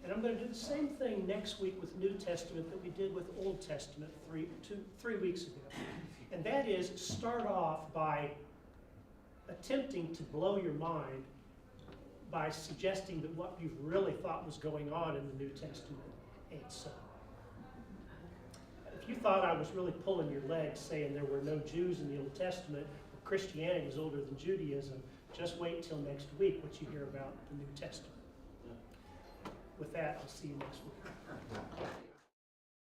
And I'm going to do the same thing next week with New Testament that we did with Old Testament 3 weeks ago. And that is start off by attempting to blow your mind by suggesting that what you really thought was going on in the New Testament ain't so. If you thought I was really pulling your leg saying there were no Jews in the Old Testament, or Christianity is older than Judaism, just wait till next week what you hear about the New Testament. With that, I'll see you next week.